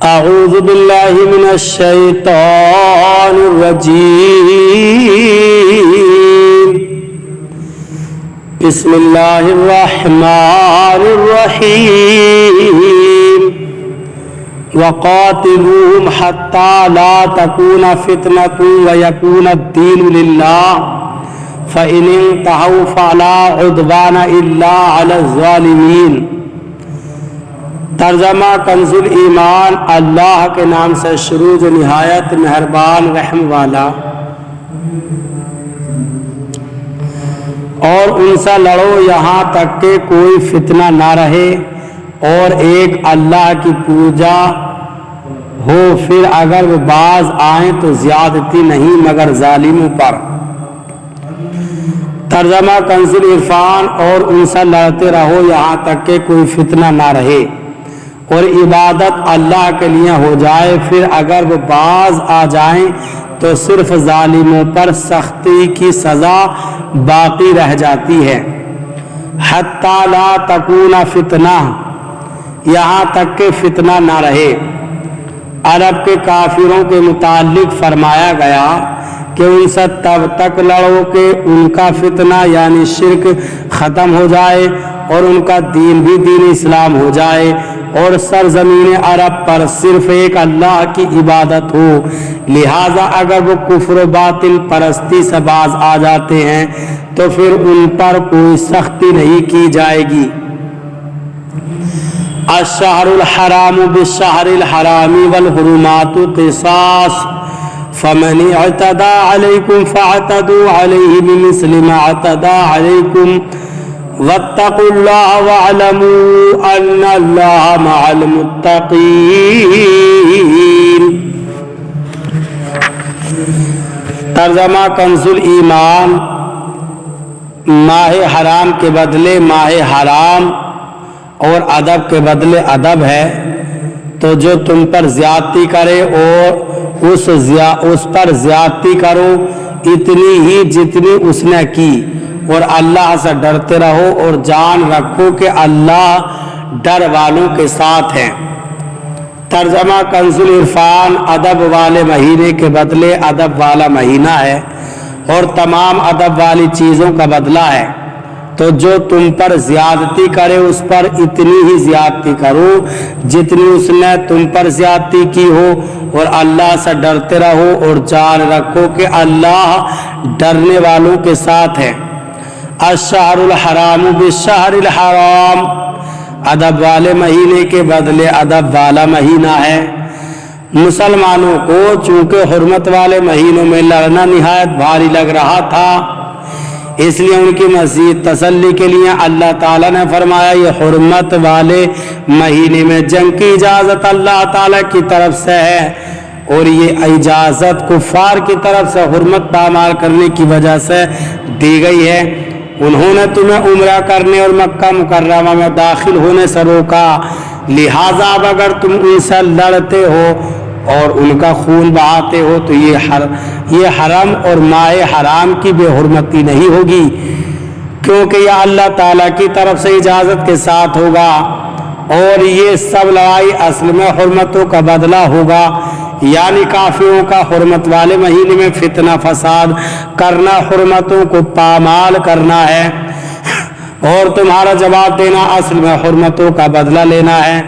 أعوذ بالله من الشيطان الرجيم بسم الله الرحمن الرحيم وقاتلوهم حتى لا تكون فتنة ويكون الدين لله فإن انتهوا فلا عدوان إلا على الظالمين۔ ترجمہ کنز الایمان۔ اللہ کے نام سے شروع جو نہایت مہربان رحم والا۔ اور ان سے لڑو یہاں تک کہ کوئی فتنہ نہ رہے اور ایک اللہ کی پوجا ہو، پھر اگر وہ باز آئیں تو زیادتی نہیں مگر ظالموں پر۔ ترجمہ کنز العرفان۔ اور ان سے لڑتے رہو یہاں تک کہ کوئی فتنہ نہ رہے اور عبادت اللہ کے لیے ہو جائے، پھر اگر وہ باز آ جائیں تو صرف ظالموں پر سختی کی سزا باقی رہ جاتی ہے۔ حتی لا تکون فتنہ، یہاں تک کہ فتنہ نہ رہے۔ عرب کے کافروں کے متعلق فرمایا گیا کہ ان سے تب تک لڑو کہ ان کا فتنہ یعنی شرک ختم ہو جائے اور ان کا دین بھی دین اسلام ہو جائے اور سرزمین عرب پر صرف ایک اللہ کی عبادت ہو۔ لہذا اگر وہ کفر و باطل پرستی سے باز آ جاتے ہیں تو پھر ان پر کوئی سختی نہیں کی جائے گی۔ الشہر الحرام بالشہر الحرام والحرمات قصاص فمن اعتدى عليكم فاعتدوا عليه بمثل ما اعتدى عليكم واتقوا الله واعلموا ان الله مع المتقين۔ ترجمہ کنز الایمان۔ ماہ حرام کے بدلے ماہ حرام اور ادب کے بدلے ادب ہے، تو جو تم پر زیادتی کرے اور اس پر زیادتی کرو اتنی ہی جتنی اس نے کی، اور اللہ سے ڈرتے رہو اور جان رکھو کہ اللہ ڈر والوں کے ساتھ ہیں۔ ترجمہ کنز العرفان۔ ادب والے مہینے کے بدلے ادب والا مہینہ ہے اور تمام ادب والی چیزوں کا بدلہ ہے، تو جو تم پر زیادتی کرے اس پر اتنی ہی زیادتی کرو جتنی اس نے تم پر زیادتی کی ہو، اور اللہ سے ڈرتے رہو اور جان رکھو کہ اللہ ڈرنے والوں کے ساتھ ہے۔ الشہر الحرام بالشہر الحرام، ادب والے مہینے کے بدلے ادب والا مہینہ ہے۔ مسلمانوں کو چونکہ حرمت والے مہینوں میں لڑنا نہایت بھاری لگ رہا تھا، اس لیے ان کی مزید تسلی کے لیے اللہ تعالیٰ نے فرمایا یہ حرمت والے مہینے میں جنگ کی اجازت اللہ تعالیٰ کی طرف سے ہے، اور یہ اجازت کفار کی طرف سے حرمت پامال کرنے کی وجہ سے دی گئی ہے۔ انہوں نے تمہیں عمرہ کرنے اور مکہ مکرمہ میں داخل ہونے سے روکا، لہٰذا اب اگر تم ان سے لڑتے ہو اور ان کا خون بہاتے ہو تو یہ حرم اور ماہ حرام کی بے حرمتی نہیں ہوگی، کیونکہ یہ اللہ تعالیٰ کی طرف سے اجازت کے ساتھ ہوگا، اور یہ سب لڑائی اصل میں حرمتوں کا بدلہ ہوگا، یعنی کافروں کا حرمت والے مہینے میں فتنہ فساد کرنا حرمتوں کو پامال کرنا ہے، اور تمہارا جواب دینا اصل میں حرمتوں کا بدلہ لینا ہے،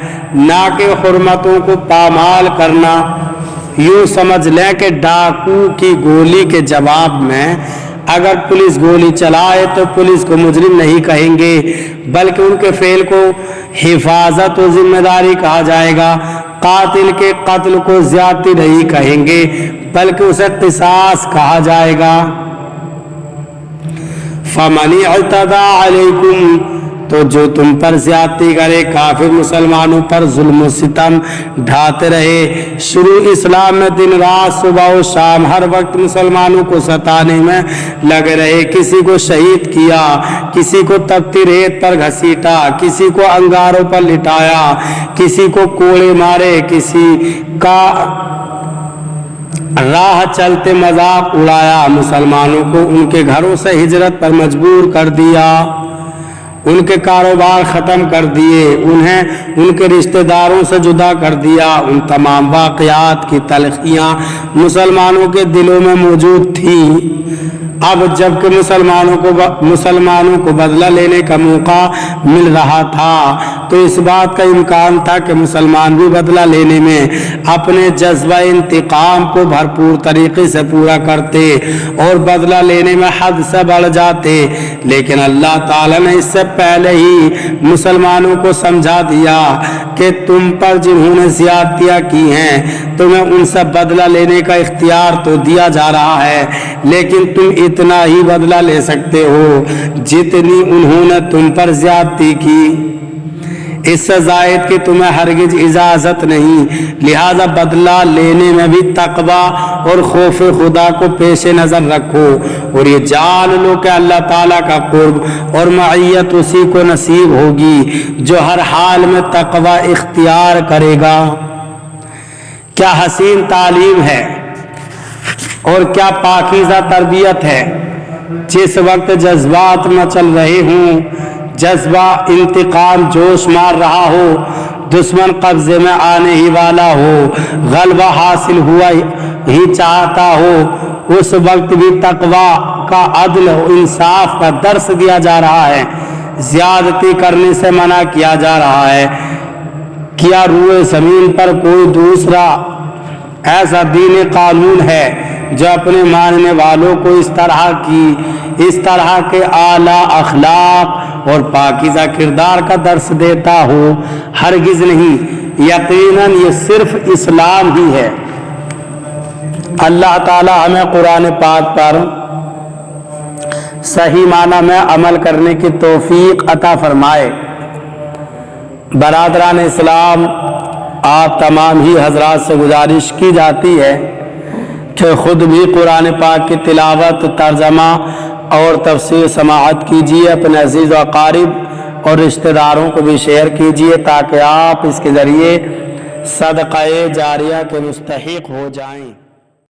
نہ کہ حرمتوں کو پامال کرنا۔ یوں سمجھ لیں کہ ڈاکو کی گولی کے جواب میں اگر پولیس گولی چلائے تو پولیس کو مجرم نہیں کہیں گے، بلکہ ان کے فعل کو حفاظت و ذمہ داری کہا جائے گا۔ قاتل کے قتل کو زیادتی نہیں کہیں گے، بلکہ اسے قصاص کہا جائے گا۔ فَمَنِ اعْتَدَى عَلَيْكُمْ، تو جو تم پر زیادتی کرے، کافر مسلمانوں پر ظلم و ستم ڈھاتے رہے، شروع اسلام میں دن رات صبح و شام ہر وقت مسلمانوں کو ستانے میں لگے رہے، کسی کو شہید کیا، کسی کو تپتی ریت پر گھسیٹا، کسی کو انگاروں پر لٹایا، کسی کو کوڑے مارے، کسی کا راہ چلتے مذاق اڑایا، مسلمانوں کو ان کے گھروں سے ہجرت پر مجبور کر دیا، ان کے کاروبار ختم کر دیے، انہیں ان کے رشتہ داروں سے جدا کر دیا۔ ان تمام واقعات کی تلخیاں مسلمانوں کے دلوں میں موجود تھیں۔ اب جب کہ مسلمانوں کو بدلہ لینے کا موقع مل رہا تھا تو اس بات کا امکان تھا کہ مسلمان بھی بدلہ لینے میں اپنے جذبہ انتقام کو بھرپور طریقے سے پورا کرتے اور بدلہ لینے میں حد سے بڑھ جاتے، لیکن اللہ تعالیٰ نے اس سے پہلے ہی مسلمانوں کو سمجھا دیا کہ تم پر جنہوں نے زیادتیاں کی ہیں تمہیں ان سے بدلہ لینے کا اختیار تو دیا جا رہا ہے، لیکن تم اتنا ہی بدلہ لے سکتے ہو جتنی انہوں نے تم پر زیادتی کی، اس سے زائد کی تمہیں ہرگز اجازت نہیں۔ لہذا بدلہ لینے میں بھی تقوی اور خوف خدا کو پیش نظر رکھو اور یہ جان لو کہ اللہ تعالیٰ کا قرب اور معیت اسی کو نصیب ہوگی جو ہر حال میں تقوی اختیار کرے گا۔ کیا حسین تعلیم ہے اور کیا پاکیزہ تربیت ہے۔ جس وقت جذبات مچل رہے ہوں، جذبہ انتقام جوش مار رہا ہو، دشمن قبضے میں آنے ہی والا ہو، غلبہ حاصل ہوا ہی چاہتا ہو، اس وقت بھی تقوی کا عدل و انصاف کا درس دیا جا رہا ہے، زیادتی کرنے سے منع کیا جا رہا ہے۔ کیا روئے زمین پر کوئی دوسرا ایسا دین قانون ہے جو اپنے ماننے والوں کو اس طرح کے اعلیٰ اخلاق اور پاکیزہ کردار کا درس دیتا ہو؟ ہرگز نہیں، یقیناً یہ صرف اسلام ہی ہے۔ اللہ تعالی ہمیں قرآن پاک پر صحیح معنی میں عمل کرنے کی توفیق عطا فرمائے۔ برادران اسلام، آپ تمام ہی حضرات سے گزارش کی جاتی ہے کہ خود بھی قرآن پاک کی تلاوت، ترجمہ اور تفسیر سماعت کیجیے، اپنے عزیز و اقارب اور رشتہ داروں کو بھی شیئر کیجیے تاکہ آپ اس کے ذریعے صدقہ جاریہ کے مستحق ہو جائیں۔